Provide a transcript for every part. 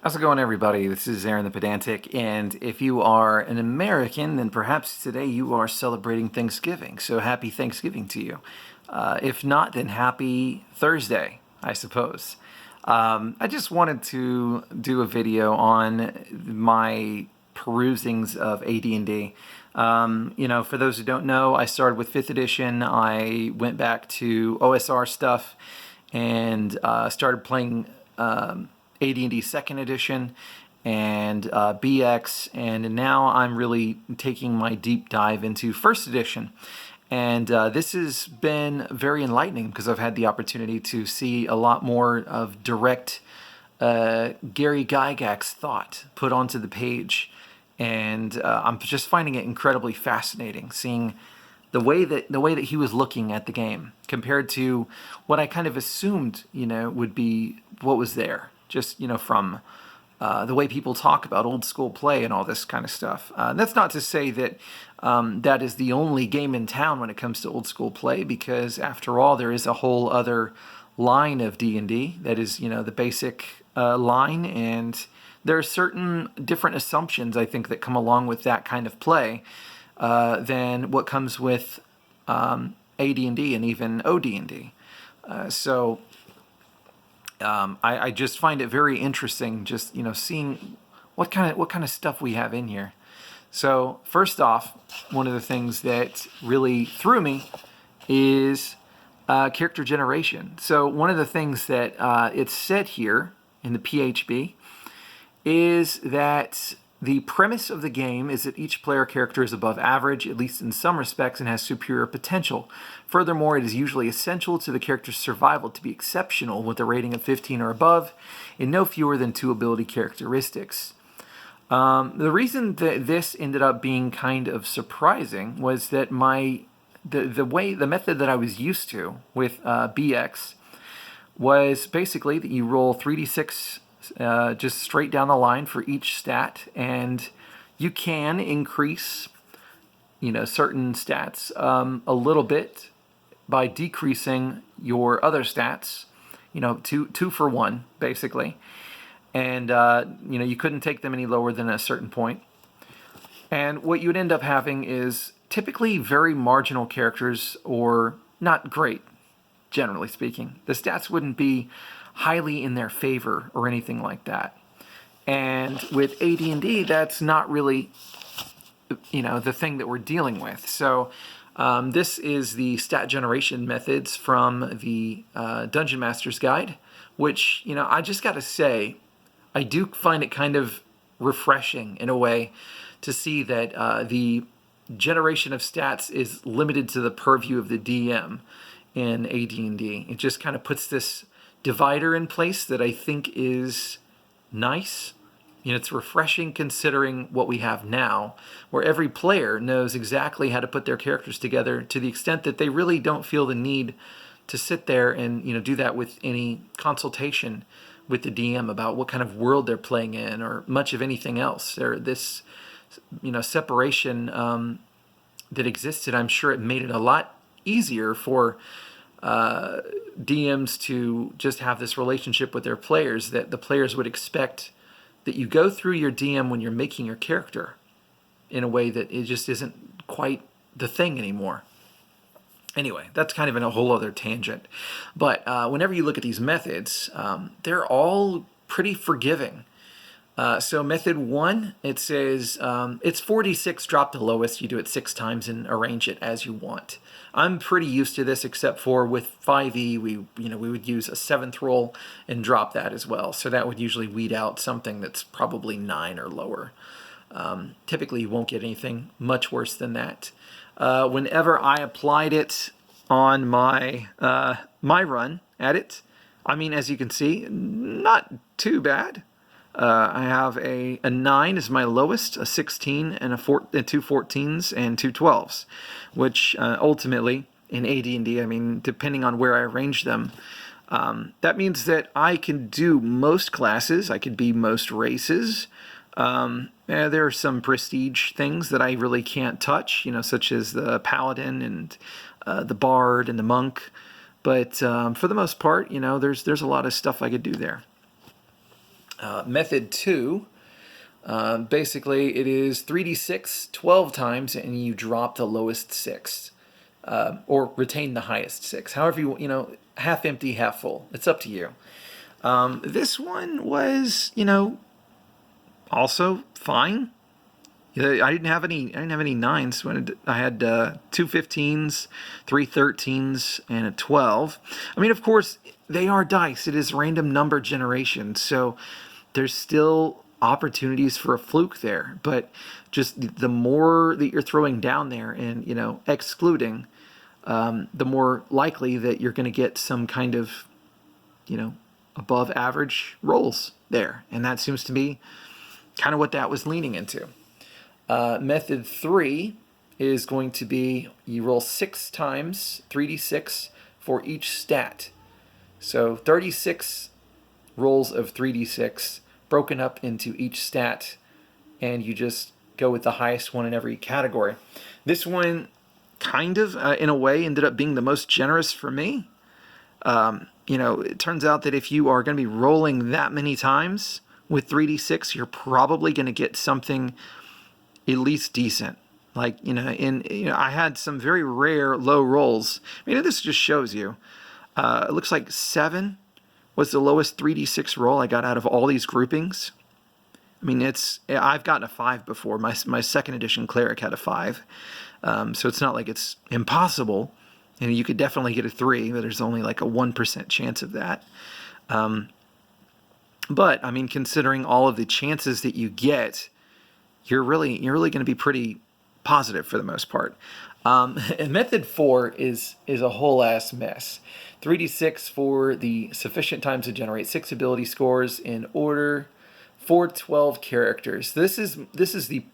How's it going, everybody? This is Aaron the Pedantic, and if you are an American, then perhaps today you are celebrating Thanksgiving, so happy Thanksgiving to you. If not, then happy Thursday, I suppose. I just wanted to do a video on my perusings of AD&D. For those who don't know, I started with 5th edition. I went back to OSR stuff and started playing AD&D 2nd edition and BX, and now I'm really taking my deep dive into 1st edition. And this has been very enlightening because I've had the opportunity to see a lot more of direct Gary Gygax's thought put onto the page. And I'm just finding it incredibly fascinating, seeing the way that he was looking at the game compared to what I kind of assumed, would be what was there, just from the way people talk about old school play and all this kind of stuff. That's not to say that that is the only game in town when it comes to old school play, because after all, there is a whole other line of D&D that is, the basic line, and there are certain different assumptions, I think, that come along with that kind of play than what comes with AD&D and even OD&D. I just find it very interesting, just seeing what kind of stuff we have in here. So first off, one of the things that really threw me is character generation. So one of the things that it's said here in the PHB is that the premise of the game is that each player character is above average, at least in some respects, and has superior potential. Furthermore, it is usually essential to the character's survival to be exceptional with a rating of 15 or above in no fewer than 2 ability characteristics. The reason that this ended up being kind of surprising was that the method that I was used to with BX was basically that you roll 3d6 just straight down the line for each stat, and you can increase certain stats a little bit by decreasing your other stats, two for one basically, and you couldn't take them any lower than a certain point. And what you would end up having is typically very marginal characters, or not great, generally speaking. The stats wouldn't be highly in their favor or anything like that. And with AD&D, that's not really, the thing that we're dealing with. So this is the stat generation methods from the Dungeon Master's Guide, which, I just got to say, I do find it kind of refreshing in a way to see that the generation of stats is limited to the purview of the DM in AD&D. It just kind of puts this divider in place that I think is nice. It's refreshing considering what we have now, where every player knows exactly how to put their characters together to the extent that they really don't feel the need to sit there and do that with any consultation with the DM about what kind of world they're playing in or much of anything else. This separation that existed, I'm sure it made it a lot easier for DMs to just have this relationship with their players, that the players would expect that you go through your DM when you're making your character in a way that it just isn't quite the thing anymore. Anyway, that's kind of in a whole other tangent. But whenever you look at these methods, they're all pretty forgiving. So method 1, it says it's 4d6, drop the lowest. You do it 6 times and arrange it as you want. I'm pretty used to this, except for with 5e, we would use a 7th roll and drop that as well. So that would usually weed out something that's probably 9 or lower. Typically, you won't get anything much worse than that. Whenever I applied it on my my run at it, as you can see, not too bad. I have a 9 is my lowest, a 16, and two 14s and two 12s, which ultimately in AD&D, depending on where I arrange them, that means that I can do most classes. I could be most races. There are some prestige things that I really can't touch, such as the paladin and the bard and the monk. But for the most part, there's a lot of stuff I could do there. Method 2, basically it is 3d6 12 times and you drop the lowest 6. Or retain the highest 6. However half empty, half full. It's up to you. This one was, also fine. I didn't have any 9s. I had 2 15s, 3 13s, and a 12. I mean, of course, they are dice. It is random number generation, so there's still opportunities for a fluke there. But just the more that you're throwing down there and excluding, the more likely that you're going to get some kind of above average rolls there, and that seems to be kind of what that was leaning into. Method 3 is going to be you roll 6 times 3d6 for each stat. So 36 rolls of 3d6 broken up into each stat, and you just go with the highest one in every category. This one kind of, in a way, ended up being the most generous for me. It turns out that if you are going to be rolling that many times with 3d6, you're probably going to get something at least decent. Like, I had some very rare low rolls. I mean, this just shows you. It looks like 7 was the lowest 3d6 roll I got out of all these groupings. I mean, I've gotten a 5 before. My second edition cleric had a 5. So it's not like it's impossible. And you could definitely get a 3, but there's only like a 1% chance of that. But, I mean, considering all of the chances that you get, you're really going to be pretty positive for the most part. And method 4 is a whole ass mess. 3d6 for the sufficient times to generate 6 ability scores in order for 12 characters. This is the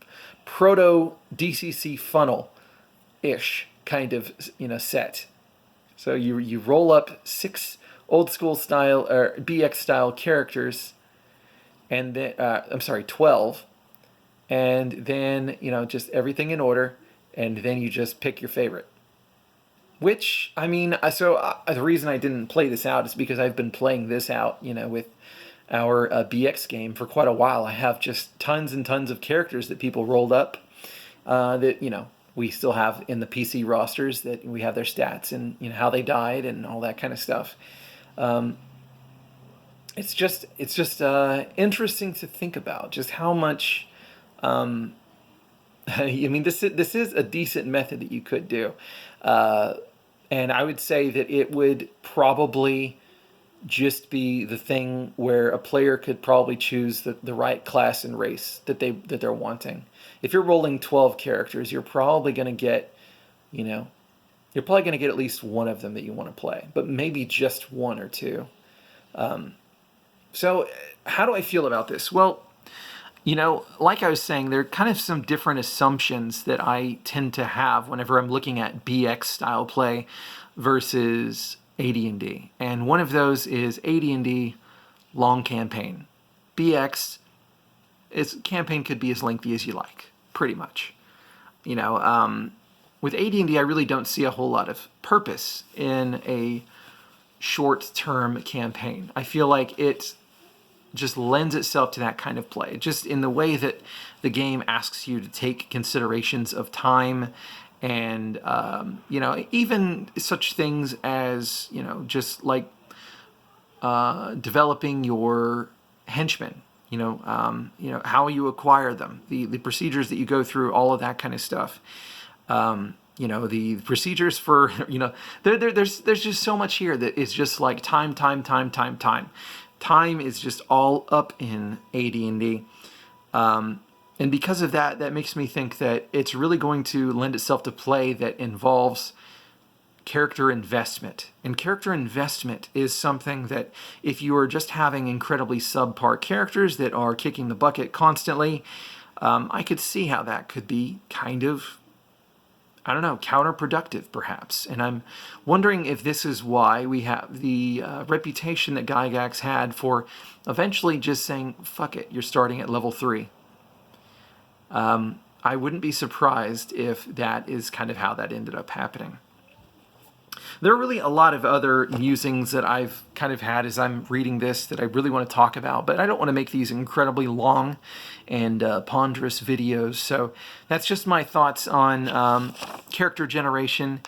proto DCC funnel-ish kind of set. So you roll up 6 old school style or BX style characters, and then 12. And then, just everything in order, and then you just pick your favorite. Which, I mean, the reason I didn't play this out is because I've been playing this out, with our BX game for quite a while. I have just tons and tons of characters that people rolled up that, we still have in the PC rosters, that we have their stats and, how they died and all that kind of stuff. It's just interesting to think about just how much... I mean, this is a decent method that you could do. And I would say that it would probably just be the thing where a player could probably choose the right class and race that they're wanting. If you're rolling 12 characters, you're probably going to get, at least one of them that you want to play, but maybe just 1 or 2. So how do I feel about this? Well, like I was saying, there are kind of some different assumptions that I tend to have whenever I'm looking at BX style play versus AD&D. And one of those is AD&D long campaign. BX, campaign could be as lengthy as you like, pretty much. With AD&D, I really don't see a whole lot of purpose in a short-term campaign. I feel like it just lends itself to that kind of play, just in the way that the game asks you to take considerations of time and, even such things as, just like developing your henchmen, how you acquire them, the procedures that you go through, all of that kind of stuff. The procedures for, there's just so much here that is just like time. Time is just all up in AD&D. And because of that, that makes me think that it's really going to lend itself to play that involves character investment. And character investment is something that if you are just having incredibly subpar characters that are kicking the bucket constantly, I could see how that could be kind of, counterproductive perhaps. And I'm wondering if this is why we have the reputation that Gygax had for eventually just saying, fuck it, you're starting at level 3. I wouldn't be surprised if that is kind of how that ended up happening. There are really a lot of other musings that I've kind of had as I'm reading this that I really want to talk about, but I don't want to make these incredibly long and ponderous videos. So that's just my thoughts on character generation.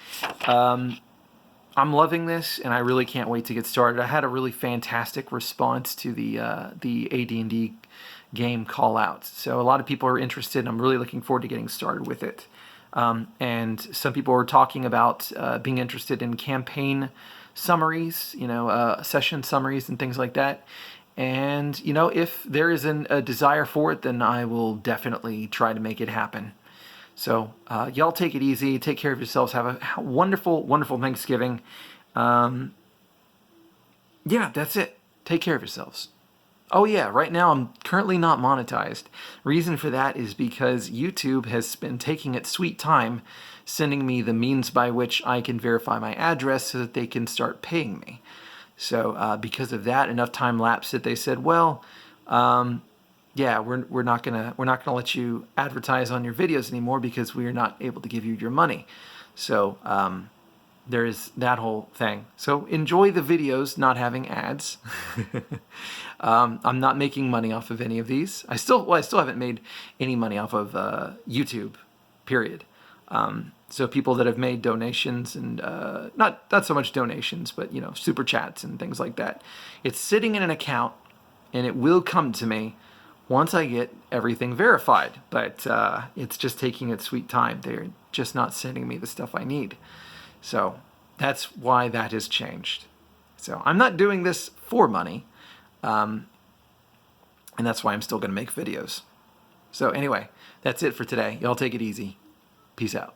I'm loving this, and I really can't wait to get started. I had a really fantastic response to the AD&D game call out. So a lot of people are interested, and I'm really looking forward to getting started with it. And some people were talking about being interested in campaign summaries, session summaries and things like that. And, if there is a desire for it, then I will definitely try to make it happen. So y'all take it easy. Take care of yourselves. Have a wonderful, wonderful Thanksgiving. Yeah, that's it. Take care of yourselves. Oh yeah, right now I'm currently not monetized. Reason for that is because YouTube has been taking its sweet time sending me the means by which I can verify my address so that they can start paying me. So because of that, enough time lapsed that they said, well, yeah, we're not gonna let you advertise on your videos anymore because we are not able to give you your money. So there is that whole thing. So enjoy the videos not having ads. I'm not making money off of any of these. I still haven't made any money off of YouTube, period. So people that have made donations and not so much donations, but super chats and things like that. It's sitting in an account, and it will come to me once I get everything verified. But it's just taking its sweet time. They're just not sending me the stuff I need. So that's why that has changed. So I'm not doing this for money. And that's why I'm still going to make videos. So anyway, that's it for today. Y'all take it easy. Peace out.